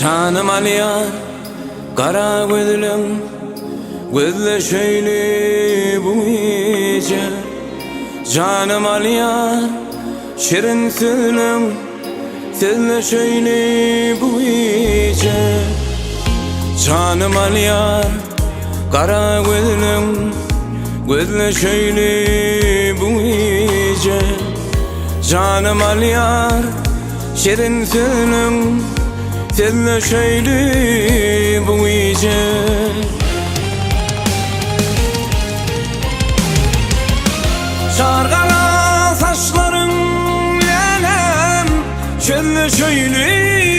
Canım aliyar, kara gözlüm, gözle şöyle bu iyice. Canım aliyar, şirin sözlüm, sözle şöyle bu iyice. Canım aliyar, kara gözlüm, gözle şöyle bu iyice. Canım aliyar, şirin sözlüm, senle şöyle bu iyice. Şarkala saçların yenem, senle şöyle